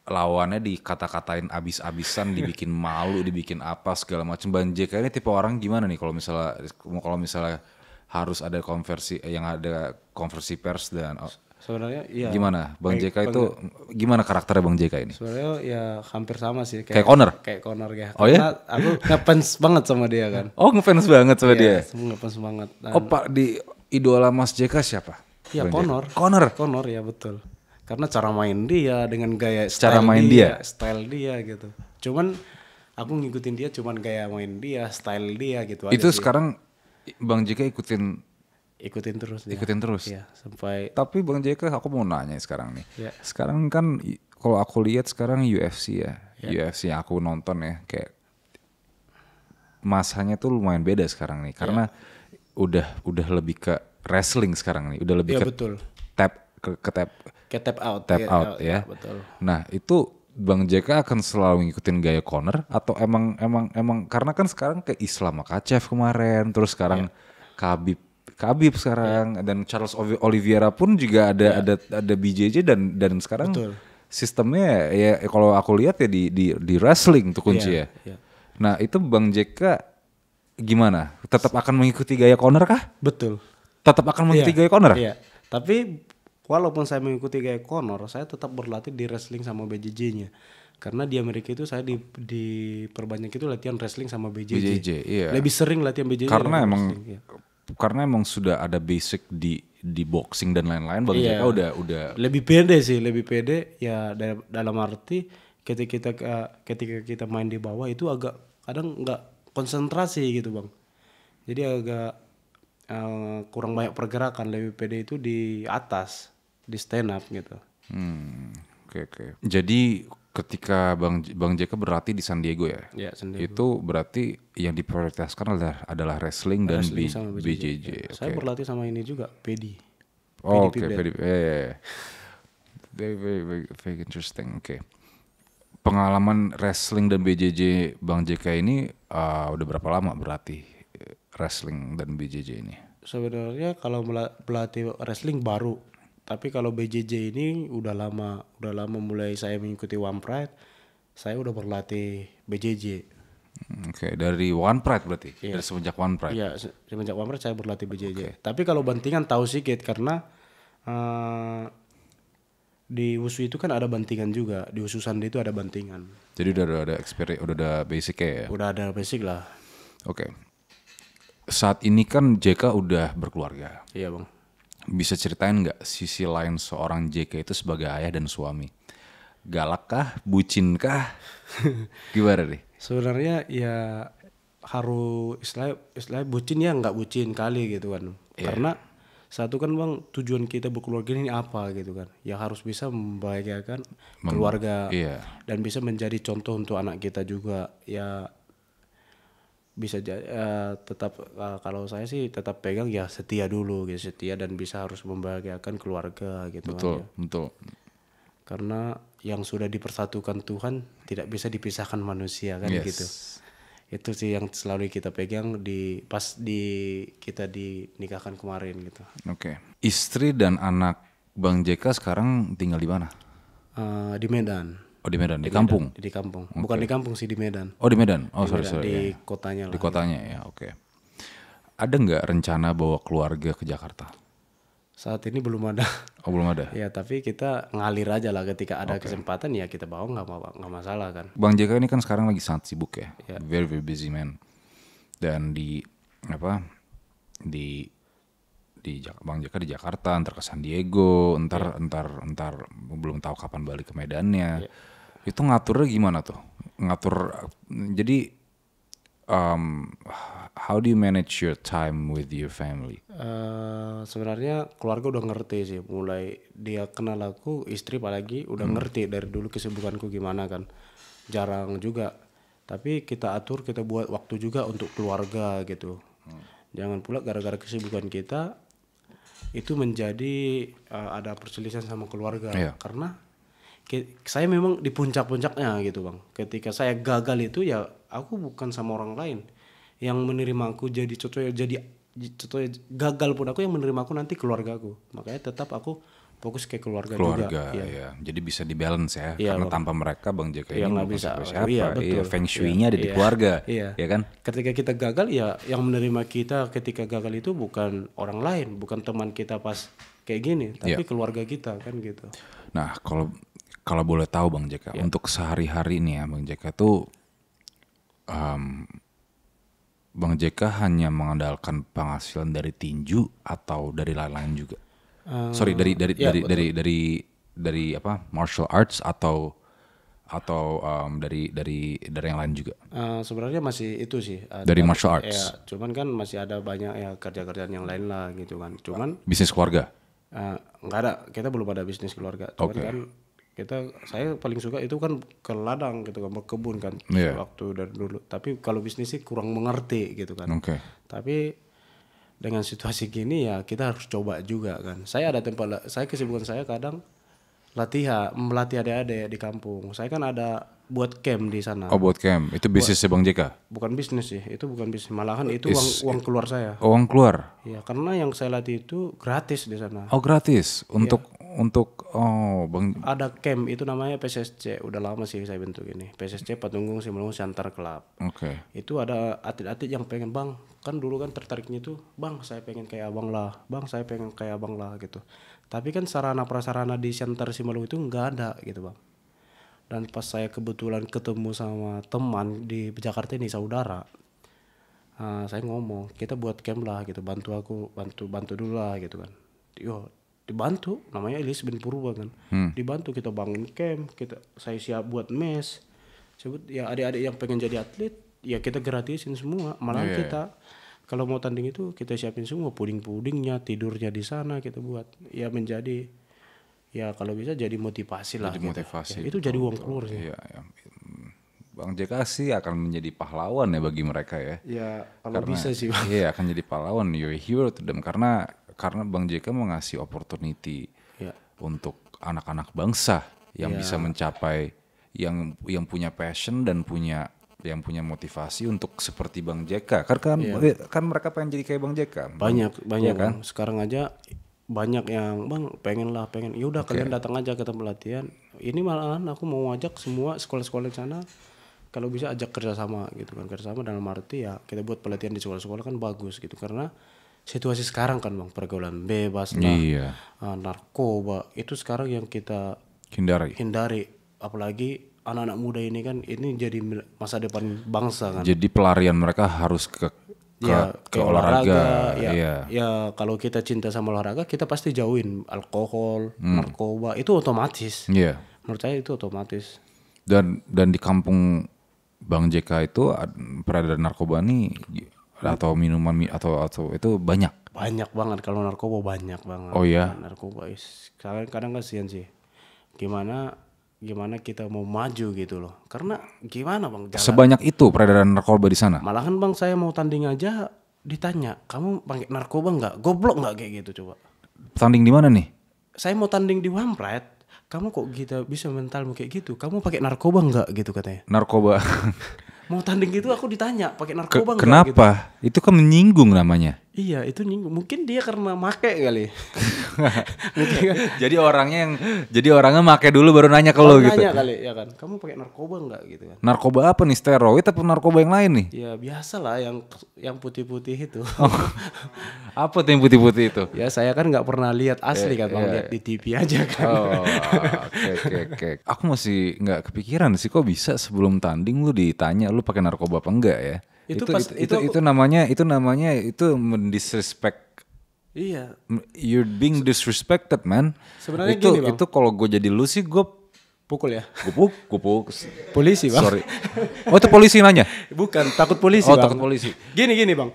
lawannya dikata-katain abis-abisan, dibikin malu, dibikin apa segala macam. Bang JK ini tipe orang gimana nih kalau misalnya harus ada konversi pers dan Sebenarnya iya. gimana Bang JK itu gimana karakternya Bang JK ini? Sebenarnya ya hampir sama sih. Kayak Conor? Kayak Conor ya. Oh Karena aku ngefans banget sama dia kan. Oh, ngefans banget sama dia. Ngefans banget. Dan Oh Pak, di idola Mas JK siapa? ya Conor. Conor ya betul. Karena cara main dia dengan gaya style dia gitu. Cuman aku ngikutin dia cuman gaya main dia, style dia gitu aja Itu sih. sekarang Bang JK ikutin terus. Ya, sampai Tapi Bang JK aku mau nanya sekarang nih. Ya. Sekarang kan kalau aku lihat sekarang UFC ya. UFC yang aku nonton ya, kayak masanya tuh lumayan beda sekarang nih karena udah lebih ke wrestling sekarang nih. Udah lebih ke betul. tap Kayak tap out ya. Betul. Nah, itu Bang JK akan selalu ngikutin gaya Conor atau emang karena kan sekarang ke Islam Makhachev kemarin, terus sekarang Khabib sekarang dan Charles Oliveira pun juga ada BJJ dan sekarang sistemnya ya kalau aku lihat ya di wrestling tuh kunci ya. Nah, itu Bang JK gimana? Tetap akan mengikuti gaya Conor kah? Betul. Tetap akan mengikuti gaya Conor? Iya. Tapi walaupun saya mengikuti gaya Conor, saya tetap berlatih di wrestling sama BJJ-nya. Karena di Amerika itu saya di perbanyak itu latihan wrestling sama BJJ. Iya. Lebih sering latihan BJJ. Karena emang sudah ada basic di boxing dan lain-lain. Bang JK udah lebih pede sih, ya dalam arti ketika kita main di bawah itu agak kadang nggak konsentrasi gitu bang. Jadi agak kurang banyak pergerakan, lebih pede itu di atas, di stand up gitu. Oke. Jadi ketika Bang JK berlatih di San Diego ya? Ya, San Diego. Itu berarti yang diprioritaskan adalah wrestling dan BJJ. Ya. Saya berlatih sama ini juga, Pedi. Oh, oke, Pedi. Very interesting. Oke. Pengalaman wrestling dan BJJ Bang JK ini udah berapa lama berlatih wrestling dan BJJ ini? Sebenarnya kalau berlatih wrestling baru, tapi kalau BJJ ini udah lama mulai saya mengikuti One Pride, saya udah berlatih BJJ. Oke, dari One Pride berarti? Dari semenjak One Pride? Iya, semenjak One Pride saya berlatih BJJ. Tapi kalau bantingan tahu sedikit karena di Wushu itu kan ada bantingan juga, di Wushu Sandi itu ada bantingan. Jadi udah ada experience, udah ada basic ya? Udah ada basic lah. Oke. Saat ini kan JK udah berkeluarga. Iya bang. Bisa ceritain nggak sisi lain seorang JK itu sebagai ayah dan suami? Galak kah? Bucin kah? Gimana nih? Sebenarnya ya harus istilah bucin ya nggak bucin kali gitu kan. Karena satu kan bang, tujuan kita berkeluarga ini apa gitu kan. Ya harus bisa membahagiakan keluarga dan bisa menjadi contoh untuk anak kita juga. Ya bisa tetap kalau saya sih tetap pegang ya setia dulu gitu, setia dan bisa harus membahagiakan keluarga gitu. Betul. Karena yang sudah dipersatukan Tuhan tidak bisa dipisahkan manusia kan gitu. Itu sih yang selalu kita pegang pas kita dinikahkan kemarin gitu. Oke. Istri dan anak Bang JK sekarang tinggal di mana? Di Medan. Oh di Medan, di kampung? Di kampung. Bukan di kampung sih, di Medan. Oh di Medan? Oh Di sorry. Medan, di Ya. kotanya Di lah. kotanya ya, oke. Ada nggak rencana bawa keluarga ke Jakarta? Saat ini belum ada. Oh belum ada? Ya tapi kita ngalir aja lah, ketika ada kesempatan ya kita bawa, nggak masalah kan. Bang JK ini kan sekarang lagi sangat sibuk ya, very very busy man. Dan di Bang JK di Jakarta, ntar ke San Diego, ntar belum tahu kapan balik ke Medannya. Itu ngaturnya gimana tuh? Jadi how do you manage your time with your family? Sebenarnya keluarga udah ngerti sih, mulai dia kenal aku, istri apalagi udah ngerti dari dulu kesibukanku gimana kan. Jarang juga, tapi kita atur, kita buat waktu juga untuk keluarga gitu. Jangan pula gara-gara kesibukan kita itu menjadi ada perselisihan sama keluarga. Karena saya memang di puncak-puncaknya gitu bang. Ketika saya gagal itu ya aku bukan sama orang lain yang menerima aku jadi gagal pun, aku yang menerima aku nanti keluarga aku. Makanya tetap aku fokus ke keluarga juga. Ya. Jadi bisa di balance ya. Karena tanpa mereka Bang JK ini nggak bisa. siapa. Betul. Feng shui-nya ada di keluarga. Ya kan? Ketika kita gagal ya yang menerima kita ketika gagal itu bukan orang lain, bukan teman kita pas kayak gini, tapi keluarga kita kan gitu. Nah, kalau boleh tahu Bang JK, untuk sehari-hari nih ya Bang JK tuh Bang JK hanya mengandalkan penghasilan dari tinju atau dari lain-lain juga? Dari apa? Martial arts atau dari yang lain juga? Sebenarnya masih itu sih. Dari martial arts. Ya, cuman kan masih ada banyak ya kerja-kerjaan yang lain lah gitu kan. Cuman bisnis keluarga? Nggak ada, kita belum ada bisnis keluarga. Cuman kan saya paling suka itu kan ke ladang gitu kan, berkebun kan waktu dari dulu. Tapi kalau bisnis sih kurang mengerti gitu kan. Tapi dengan situasi gini ya kita harus coba juga kan. Saya kesibukan saya kadang melatih adik-adik di kampung. Saya kan ada buat camp di sana. Oh buat camp, itu bisnisnya Bang JK? Bukan bisnis sih, itu bukan bisnis. Malahan itu uang keluar saya. Oh, uang keluar? Iya, karena yang saya latih itu gratis di sana. Oh gratis? Bang. Ada camp itu namanya PSSC, udah lama sih saya bentuk ini. PSSC Patunggung Simalungun Siantar Club. Itu ada atlet-atlet yang pengen bang, kan dulu kan tertariknya itu bang saya pengen kayak abang lah, bang saya pengen kayak abang lah gitu. Tapi kan sarana prasarana di Siantar Simalungun itu nggak ada gitu bang. Dan pas saya kebetulan ketemu sama teman di Jakarta ini, saudara, saya ngomong kita buat camp lah gitu, bantu dulu lah gitu kan. Dibantu, namanya Elis bin Purba kan. Dibantu kita bangun camp, saya siap buat mes. Sebut ya adik-adik yang pengen jadi atlet, ya kita gratisin semua. Malah kita kalau mau tanding itu kita siapin semua, puding-pudingnya, tidurnya di sana kita buat. Ya menjadi kalau bisa jadi motivasi lah. Jadi motivasi. Itu jadi uang keluar sih. Iya. Bang JK sih akan menjadi pahlawan ya bagi mereka ya. Ya kalau bisa sih bang. Iya akan jadi pahlawan, you're a hero to them karena Bang JK mau ngasih opportunity untuk anak-anak bangsa yang bisa mencapai yang punya passion dan yang punya motivasi untuk seperti Bang JK. Kan mereka pengen jadi kayak Bang JK. Banyak kan. Sekarang aja banyak yang bang pengen. Ya udah kalian datang aja ke tempat latihan. Ini malahan aku mau ajak semua sekolah-sekolah di sana. Kalau bisa ajak kerjasama gitu kan. Kerjasama dalam arti ya kita buat pelatihan di sekolah-sekolah kan bagus gitu. Karena situasi sekarang kan bang, pergaulan bebas lah, narkoba itu sekarang yang kita hindari. Apalagi anak-anak muda ini kan, ini jadi masa depan bangsa kan. Jadi pelarian mereka harus ke olahraga. Ya kalau kita cinta sama olahraga, kita pasti jauhin alkohol, narkoba, itu otomatis. Menurut saya itu otomatis. Dan di kampung Bang JK itu peredaran narkoba nih atau minuman atau itu banyak banget. Kalau narkoba banyak banget. Oh ya, narkoba kadang kasihan sih, gimana kita mau maju gitu loh, karena gimana bang sebanyak itu peredaran narkoba di sana. Malahan bang saya mau tanding aja ditanya, kamu pakai narkoba nggak, goblok nggak kayak gitu. Coba tanding di mana nih? Saya mau tanding di Wampret, kamu kok kita bisa mentalmu kayak gitu, kamu pakai narkoba nggak gitu katanya. Narkoba mau tanding gitu aku ditanya pakai narkoba kenapa gitu? Itu kan menyinggung namanya. Iya itu nyinggung, mungkin dia karena make kali. Jadi orangnya make dulu baru nanya ke lo gitu. Nanya kali ya kan, kamu pakai narkoba enggak gitu kan. Narkoba apa nih, steroid atau narkoba yang lain nih? Ya biasa lah yang putih-putih itu. Apa tuh yang putih-putih itu? Ya saya kan nggak pernah lihat asli kan, Bang, lihat di TV aja kan. Oh, oke. Aku masih nggak kepikiran sih kok bisa sebelum tanding lu ditanya lu pakai narkoba apa enggak ya? Itu namanya mendisrespect. Iya. You're being disrespected, man. Sebenarnya gini, Bang. Itu kalau gue jadi lu sih gue pukul ya. Gupuk. Polisi, Bang. Sorry. Oh, itu polisi nanya? Bukan, takut polisi, Bang. Bang. Takut polisi. Gini, Bang.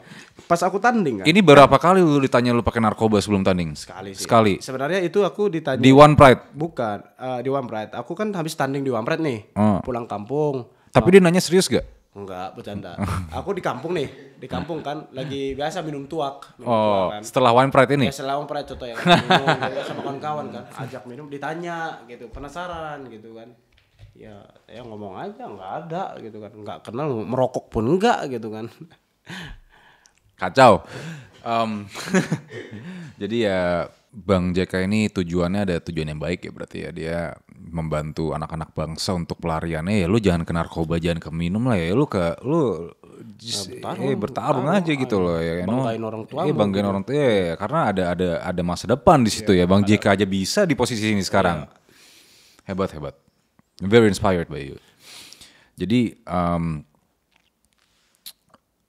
Pas aku tanding kan. Ini berapa kali lu ditanya lu pakai narkoba sebelum tanding? Sekali. Sebenarnya itu aku ditanya di One Pride. Bukan, di One Pride. Aku kan habis tanding di One Pride nih. Pulang kampung. Tapi dia nanya serius gak? Enggak, bercanda. Aku di kampung nih. Di kampung kan lagi biasa minum tuak. Kan. Setelah One Pride ini? Ya setelah One Pride contoh ya. Minum sama kawan-kawan kan. Ajak minum, ditanya gitu. Penasaran gitu kan. Ya ngomong aja enggak ada gitu kan. Enggak kenal, merokok pun enggak gitu kan. Kacau. Jadi ya Bang JK ini tujuannya ada tujuan yang baik ya berarti ya. Dia membantu anak-anak bangsa untuk pelariannya. Ya lu jangan ke narkoba, jangan ke minum lah ya. Lu bertarung aja gitu loh ya. Banggain orang tua. Banggain orang tua ya, karena ada masa depan di situ ya. Bang JK aja bisa di posisi ini sekarang. Hebat. Very inspired by you. Jadi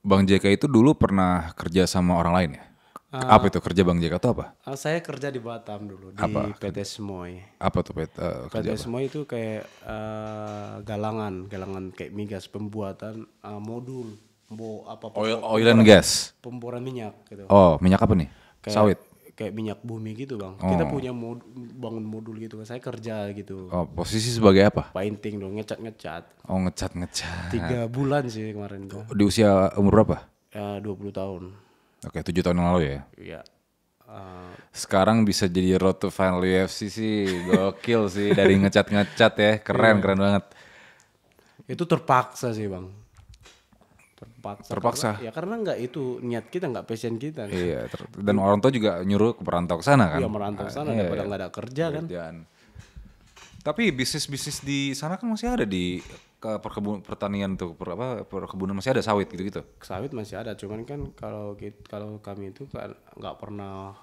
Bang JK itu dulu pernah kerja sama orang lain ya? Apa itu kerja Bang JK itu apa? Saya kerja di Batam dulu di PT Semoy. Apa tuh PT Semoy itu kayak galangan kayak migas, pembuatan modul, oil and gas. Pemboran minyak gitu. Oh, minyak apa nih? Sawit. Kayak minyak bumi gitu, Bang. Kita punya bangun modul gitu. Saya kerja gitu. Oh, posisi sebagai apa? Painting dong, ngecat. Oh, ngecat. 3 bulan sih kemarin tuh. Di usia umur berapa? 20 tahun. Oke, 7 tahun yang lalu ya? Iya. Sekarang bisa jadi road to final UFC sih, gokil sih. Dari ngecat ya, keren banget. Itu terpaksa sih, Bang. Terpaksa. Karena nggak itu niat kita, nggak passion kita. Iya, dan orang tua juga nyuruh ke perantau ke sana kan? Iya, merantau ke sana daripada nggak ada kerja kan. Tapi bisnis di sana kan masih ada di pertanian tuh, perkebunan masih ada sawit gitu-gitu. Sawit masih ada, cuman kan kalau kami itu kan nggak pernah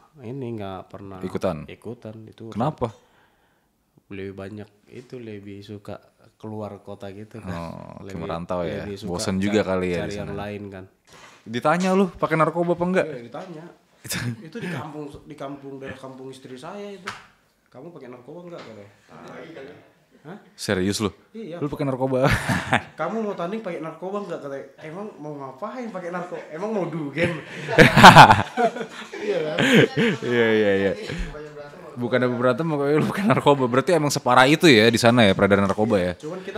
ikutan itu. Kenapa? Lebih suka keluar kota gitu kan. Merantau ya. Bosan juga kali ya. Cari yang lain kan. Ditanya lu pakai narkoba apa enggak? Iya, ditanya. Itu di kampung daerah kampung istri saya itu. Kamu pakai narkoba enggak katanya? Hah? Serius lu? Iya. Lu pakai narkoba? Kamu mau tanding pakai narkoba enggak katanya? Emang mau ngapain pakai narkoba? Emang mau do game? Iya kan? Iya. Bukan ada berantem, lu pakai narkoba. Berarti emang separah itu ya di sana ya, peredaran narkoba ya.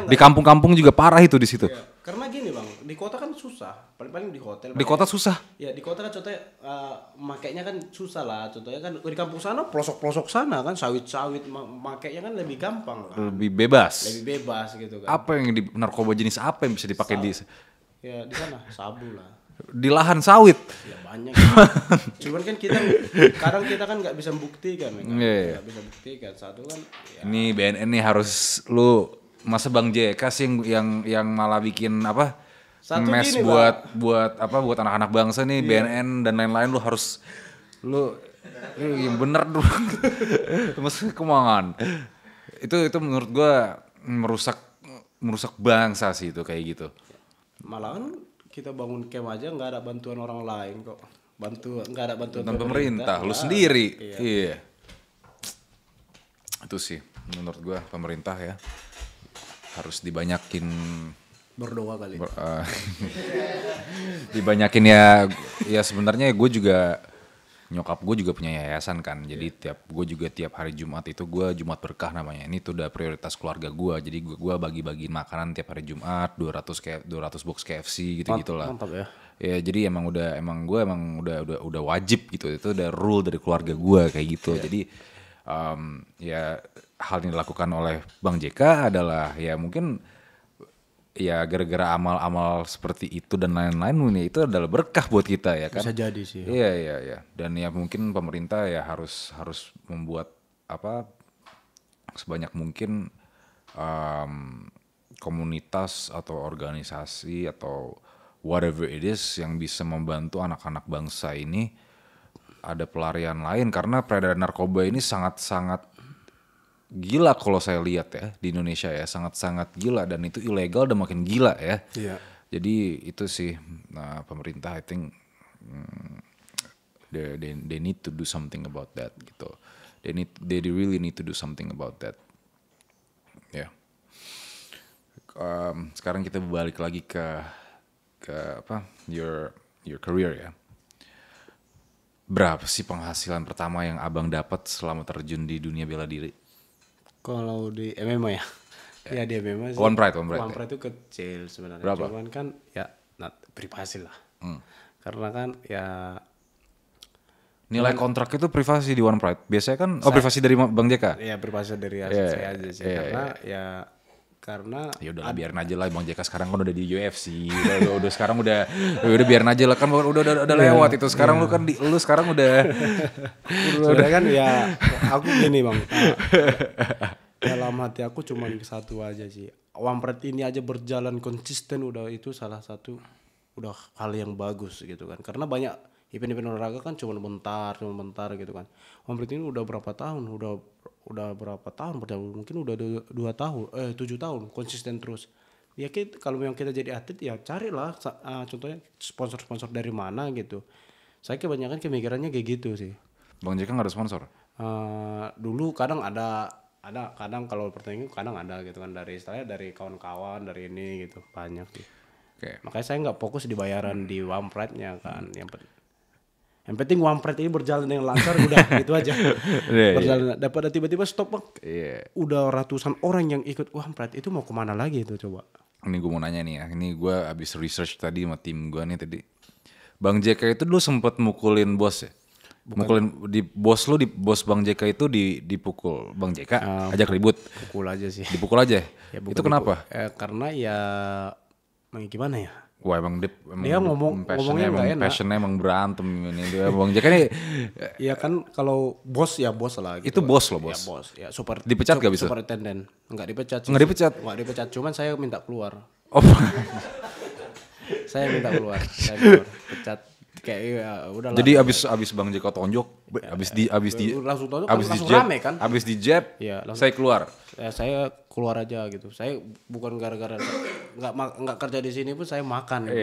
Di kampung-kampung juga parah itu di situ. Iya. Karena gini Bang, di kota kan susah. Paling di hotel. Di kota susah? Ya di kota kan contohnya makainya kan susah lah. Contohnya kan di kampung sana pelosok-pelosok sana kan sawit-sawit makainya kan lebih gampang kan. Lebih bebas gitu kan. Apa yang di narkoba jenis apa yang bisa dipakai di? Ya di sana sabu lah. Di lahan sawit. Ya banyak. Cuman kan kadang kita kan nggak bisa membuktikan. Nggak bisa buktikan. Satu kan. Ya. Ini BNN nih harus lu masa Bang JK sih yang malah bikin apa? Satu mes gini, buat anak-anak bangsa nih. BNN dan lain-lain lu harus yang bener dulu. Mas kemangan. Itu menurut gua merusak bangsa sih itu kayak gitu. Malahan kita bangun camp aja nggak ada bantuan orang lain kok. Nggak ada bantuan pemerintah. Lu sendiri. Iya. Itu sih menurut gua pemerintah ya harus dibanyakin berdoa kali. Dibanyakin ya sebenarnya gue juga nyokap gue juga punya yayasan kan. Jadi tiap hari Jumat itu gue Jumat Berkah namanya. Ini tuh udah prioritas keluarga gue. Jadi gue bagi-bagiin makanan tiap hari Jumat 200 box KFC gitu-gitulah. Mantap ya. Ya jadi emang gue udah wajib gitu. Itu udah rule dari keluarga gue kayak gitu. Yeah. Jadi ya hal yang dilakukan oleh Bang JK adalah ya mungkin ya gara-gara amal-amal seperti itu dan lain-lain ya itu adalah berkah buat kita ya kan. Bisa jadi sih. Iya. Dan ya mungkin pemerintah ya harus membuat apa sebanyak mungkin komunitas atau organisasi atau whatever it is yang bisa membantu anak-anak bangsa ini ada pelarian lain karena peredaran narkoba ini sangat-sangat gila kalau saya lihat ya di Indonesia ya, sangat-sangat gila dan itu ilegal dan makin gila ya. Iya. Jadi itu sih pemerintah I think they need to do something about that gitu. They really need to do something about that. Ya. Sekarang kita balik lagi ke apa? Your career ya. Berapa sih penghasilan pertama yang abang dapat selama terjun di dunia bela diri? Kalau di MMA ya, ya di MMA sih. One Pride itu kecil sebenarnya. Berapa? Cuman kan ya privasi lah. Karena kan ya nilai kontrak itu privasi di One Pride. Biasanya kan privasi dari Bang JK. ya privasi dari saya aja sih. Karena Ya udah biarin aja lah Bang JK sekarang kan udah di UFC. udah sekarang udah biarin aja lah kan udah lewat itu. Sekarang lu kan lu sekarang udah udah kan ya aku gini Bang. Dalam hati aku cuma satu aja sih. One Pride ini aja berjalan konsisten udah itu salah satu udah hal yang bagus gitu kan. Karena banyak event-event olahraga kan cuma bentar gitu kan. One Pride ini udah berapa tahun? Udah berapa tahun? Mungkin udah 7 tahun konsisten terus. Ya kalau memang kita jadi atlet ya carilah contohnya sponsor-sponsor dari mana gitu. Saya kebanyakan pemikirannya kayak gitu sih. Bang JK nggak ada sponsor? Dulu kadang ada kadang kalau pertandingan kadang ada gitu kan dari kawan-kawan dari ini gitu banyak sih. Okay. Makanya saya nggak fokus di bayaran di One Pride-nya kan. Yang penting One Pride ini berjalan dengan lancar udah gitu aja. Berjalan dapat tiba-tiba stop Bang. Udah ratusan orang yang ikut One Pride itu mau kemana lagi itu coba. Ini gue mau nanya nih ya. Ini gue abis research tadi sama tim gue nih tadi. Bang JK itu dulu sempet mukulin bos ya? Mukulin di bos Bang JK itu dipukul Bang JK ajak ribut. Pukul aja sih. Dipukul aja. Ya, itu kenapa? Karena ya gimana ya? Wah emang dia ngomongnya nggak enak. Passionnya emang berantem ini dia Bang JK nih. Ya kan kalau bos ya bos lah. Gitu. Itu bos loh bos. Ya bos. Ya super. Dipecat gak bisa? Superintendent. Nggak dipecat. Nggak dipecat. Cuman saya minta keluar. Oh. Saya minta keluar. Pecat. Kayak ya udah. Jadi abis Bang JK tonjok, abis di langsung tonjok abis langsung di jab, rame kan? Abis di jab, ya, saya keluar. Ya, saya keluar aja gitu. Saya bukan gara-gara nggak kerja di sini pun saya makan gitu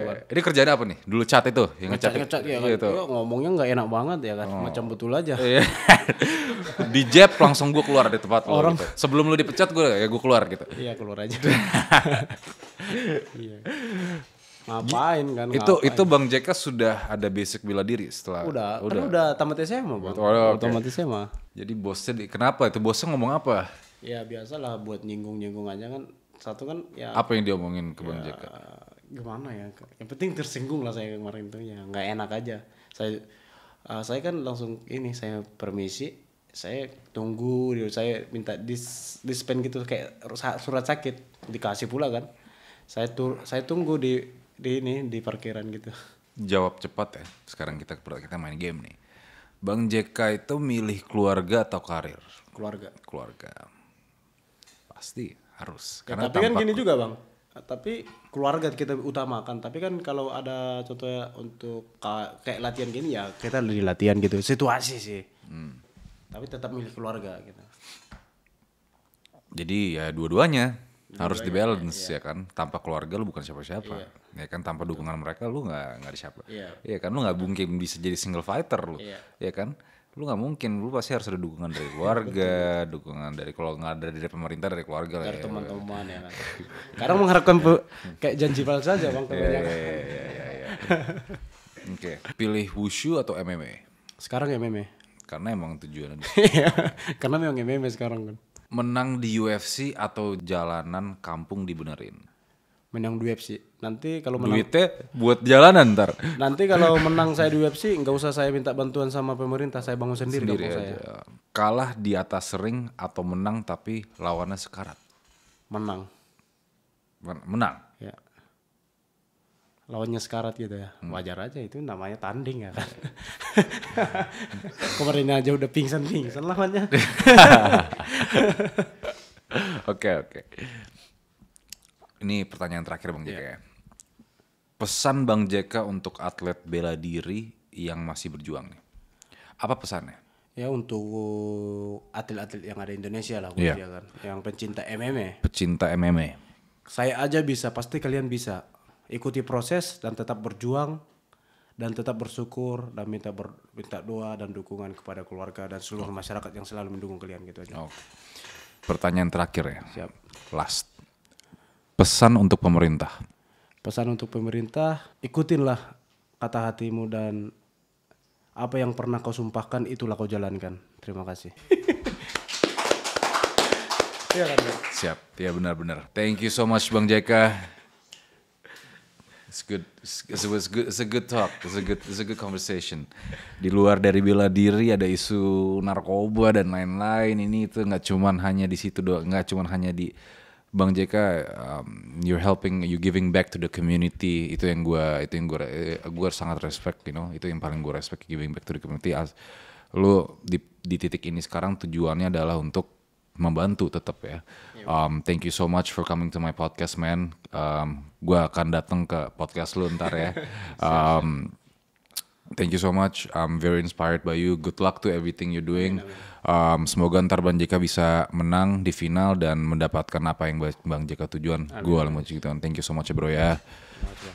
kan. Ini kerjaan apa nih? Dulu cat itu, yang ngecat ya kan. Gitu. Ya, ngomongnya nggak enak banget ya kan, macam betul aja. Di jab langsung gue keluar dari tempat lo. Gitu. Sebelum lu dipecat gue keluar gitu. Iya keluar aja. Iya. Ngapain kan? Itu Bang JK sudah ada basic bela diri setelah. Udah tamat SMA Bang. Tamat SMA. Jadi bosnya kenapa? Itu bosnya ngomong apa? Ya biasalah buat nyinggung aja kan. Satu kan ya. Apa yang dia omongin ke Bang JK? Gimana ya? Yang penting tersinggung lah saya kemarin tuh ya. Nggak enak aja. Saya kan langsung saya permisi. Saya tunggu, saya minta dispen gitu kayak surat sakit dikasih pula kan. Saya tunggu di parkiran gitu. Jawab cepat ya. Sekarang kita main game nih. Bang JK itu milih keluarga atau karir? Keluarga. Pasti harus. Ya, tapi kan gini juga Bang. Tapi keluarga kita utamakan. Tapi kan kalau ada contohnya untuk kayak latihan gini ya kita di latihan gitu. Situasi sih. Tapi tetap milih keluarga gitu. Jadi ya dua-duanya harus dibalance ya kan. Tanpa keluarga lu bukan siapa-siapa. Ya kan tanpa dukungan mereka lu nggak siapa. Iya kan lu nggak mungkin bisa jadi single fighter lu. Ya kan lu nggak mungkin, lu pasti harus ada dukungan dari keluarga, dukungan dari kalau nggak ada dari pemerintah dari keluarga dari teman-teman ya kan. Kadang mengharapkan kayak janji palsu saja Bang kebanyakan. Iya. Oke, pilih wushu atau MMA? Sekarang MMA. Karena emang tujuannya. Karena memang MMA sekarang kan. Menang di UFC atau jalanan kampung dibenerin? Menang di UFC. Nanti kalau menang duitnya buat jalanan ntar. Nanti kalau menang saya di UFC nggak usah saya minta bantuan sama pemerintah, saya bangun sendiri aja. Saya. Kalah di atas ring atau menang tapi lawannya sekarat? Menang. menang. Ya. Lawannya sekarat gitu ya. Wajar aja, itu namanya tanding ya kan. Kemarin aja udah pingsan lawannya. Oke. Ini pertanyaan terakhir Bang JK ya. Pesan Bang JK untuk atlet bela diri yang masih berjuang nih. Apa pesannya? Ya untuk atlet-atlet yang ada di Indonesia lah khususnya kan. Yang pencinta MMA. Pecinta MMA. Saya aja bisa, pasti kalian bisa. Ikuti proses dan tetap berjuang dan tetap bersyukur dan minta doa dan dukungan kepada keluarga dan seluruh masyarakat yang selalu mendukung kalian gitu aja. Pertanyaan terakhir ya. Siap. Last. Pesan untuk pemerintah. Pesan untuk pemerintah, ikutinlah kata hatimu dan apa yang pernah kau sumpahkan itulah kau jalankan. Terima kasih. Iya kan? Siap. Ya benar-benar. Thank you so much Bang JK. It's good. It's a good talk. It's a good conversation. Di luar dari bela diri ada isu narkoba dan lain-lain. Ini itu nggak cuman hanya di situ doang. Nggak cuman hanya di Bang JK. You giving back to the community. Itu yang gue sangat respect. Itu yang paling gue respect, giving back to the community. Lu di titik ini sekarang tujuannya adalah untuk membantu tetap ya. Thank you so much for coming to my podcast, man. Gue akan datang ke podcast lu ntar ya. Thank you so much. I'm very inspired by you. Good luck to everything you're doing. Semoga ntar Bang JK bisa menang di final dan mendapatkan apa yang Bang JK tujuan. Gue alam gitu. Thank you so much bro ya.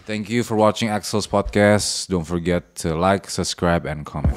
Thank you for watching Axel's podcast. Don't forget to like, subscribe, and comment.